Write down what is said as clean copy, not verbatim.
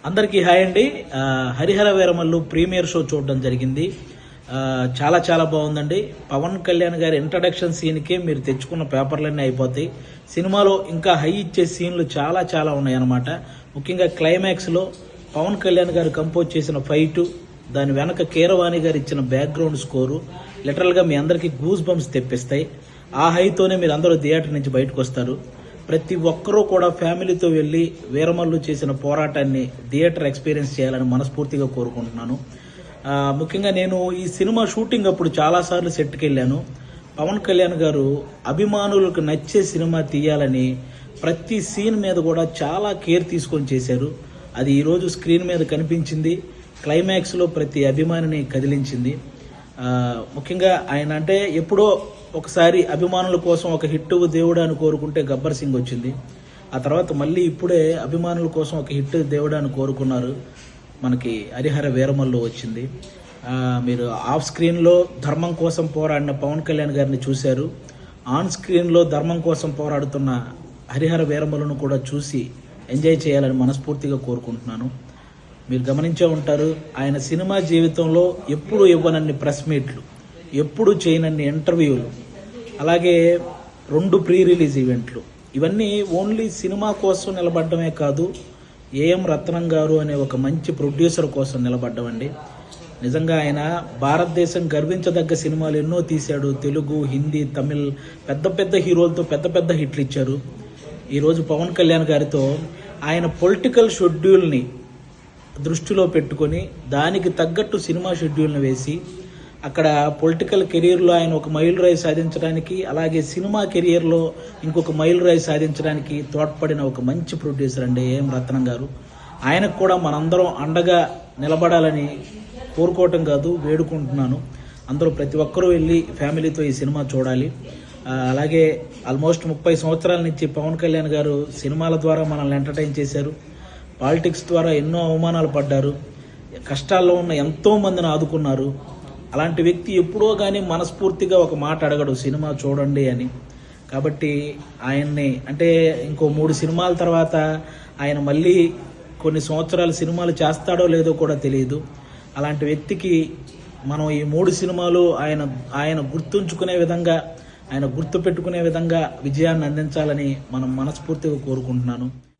అందరికీ హాయ్ అండి. Harihara Veeramallu premiere show చూడడం జరిగింది. చాలా చాలా బాగుందండి. పవన్ కళ్యాణ్ గారి ఇంట్రడక్షన్ సీన్కే మీరు తెచ్చుకున్న పేపర్లన్నీ అయిపోతాయి. సినిమాలో ఇంకా హై ఇచ్చే సీన్లు చాలా చాలా ఉన్నాయన్నమాట. ముఖ్యంగా క్లైమాక్స్లో పవన్ కళ్యాణ్ గారు కంపోజ్ చేసిన ఫైటు, దాని వెనక కీరవాణి గారు ఇచ్చిన బ్యాక్గ్రౌండ్ స్కోరు లిటరల్గా మీ అందరికీ గూస్ బంప్స్ తెప్పిస్తాయి. ఆ హైతోనే మీరు అందరూ థియేటర్ నుంచి బయటకు వస్తారు. ప్రతి ఒక్కరూ కూడా ఫ్యామిలీతో వెళ్ళి వీరమల్లు చేసిన పోరాటాన్ని థియేటర్ ఎక్స్పీరియన్స్ చేయాలని మనస్ఫూర్తిగా కోరుకుంటున్నాను. ముఖ్యంగా నేను ఈ సినిమా షూటింగ్ అప్పుడు చాలాసార్లు సెట్కి వెళ్ళాను. పవన్ కళ్యాణ్ గారు అభిమానులకు నచ్చే సినిమా తీయాలని ప్రతి సీన్ మీద కూడా చాలా కేర్ తీసుకొని చేశారు. అది ఈరోజు స్క్రీన్ మీద కనిపించింది. క్లైమాక్స్లో ప్రతి అభిమానిని కదిలించింది. ముఖ్యంగా ఆయన అంటే ఎప్పుడో ఒకసారి అభిమానుల కోసం ఒక హిట్ దేవుడు అని కోరుకుంటే గబ్బర్ సింగ్ వచ్చింది. ఆ తర్వాత మళ్ళీ ఇప్పుడే అభిమానుల కోసం ఒక హిట్ దేవుడు అని కోరుకున్నారు. మనకి హరిహర వీరమల్లు వచ్చింది. మీరు ఆఫ్ స్క్రీన్లో ధర్మం కోసం పోరాడిన పవన్ కళ్యాణ్ గారిని చూశారు. ఆన్ స్క్రీన్లో ధర్మం కోసం పోరాడుతున్న హరిహర వీరమల్లును కూడా చూసి ఎంజాయ్ చేయాలని మనస్ఫూర్తిగా కోరుకుంటున్నాను. మీరు గమనించే ఉంటారు, ఆయన సినిమా జీవితంలో ఎప్పుడు ఇవ్వనన్ని ప్రెస్ మీట్లు, ఎప్పుడు చేయనన్ని ఇంటర్వ్యూలు, అలాగే 2 ప్రీ రిలీజ్ ఈవెంట్లు, ఇవన్నీ ఓన్లీ సినిమా కోసం నిలబడ్డమే కాదు, ఏఎం రత్నం గారు అనే ఒక మంచి ప్రొడ్యూసర్ కోసం నిలబడ్డమండి. నిజంగా ఆయన భారతదేశం గర్వించదగ్గ సినిమాలు ఎన్నో తీశాడు. తెలుగు, హిందీ, తమిళ్ పెద్ద పెద్ద హీరోలతో పెద్ద పెద్ద హిట్లు ఇచ్చారు. ఈరోజు పవన్ కళ్యాణ్ గారితో ఆయన పొలిటికల్ షెడ్యూల్ని దృష్టిలో పెట్టుకొని దానికి తగ్గట్టు సినిమా షెడ్యూల్ని వేసి అక్కడ పొలిటికల్ కెరీర్లో ఆయన ఒక మైలురాయి సాధించడానికి, అలాగే సినిమా కెరియర్లో ఇంకొక మైలురాయి సాధించడానికి తోడ్పడిన ఒక మంచి ప్రొడ్యూసర్ అండి ఏఎం రత్నం గారు. ఆయనకు కూడా మనందరం అండగా నిలబడాలని కోరుకోవటం కాదు, వేడుకుంటున్నాను. అందరూ ప్రతి ఒక్కరూ వెళ్ళి ఫ్యామిలీతో ఈ సినిమా చూడాలి. అలాగే ఆల్మోస్ట్ 30 సంవత్సరాల నుంచి పవన్ కళ్యాణ్ గారు సినిమాల ద్వారా మనల్ని ఎంటర్టైన్ చేశారు. పాలిటిక్స్ ద్వారా ఎన్నో అవమానాలు పడ్డారు. కష్టాల్లో ఉన్న ఎంతో మందిని ఆదుకున్నారు. అలాంటి వ్యక్తి ఎప్పుడో కానీ మనస్ఫూర్తిగా ఒక మాట అడగడు, సినిమా చూడండి అని. కాబట్టి ఆయన్ని అంటే ఇంకో 3 సినిమాల తర్వాత ఆయన మళ్ళీ కొన్ని సంవత్సరాలు సినిమాలు చేస్తాడో లేదో కూడా తెలియదు. అలాంటి వ్యక్తికి మనం ఈ 3 సినిమాలు ఆయన గుర్తుంచుకునే విధంగా, ఆయన గుర్తుపెట్టుకునే విధంగా విజయాన్ని అందించాలని మనం మనస్ఫూర్తిగా కోరుకుంటున్నాను.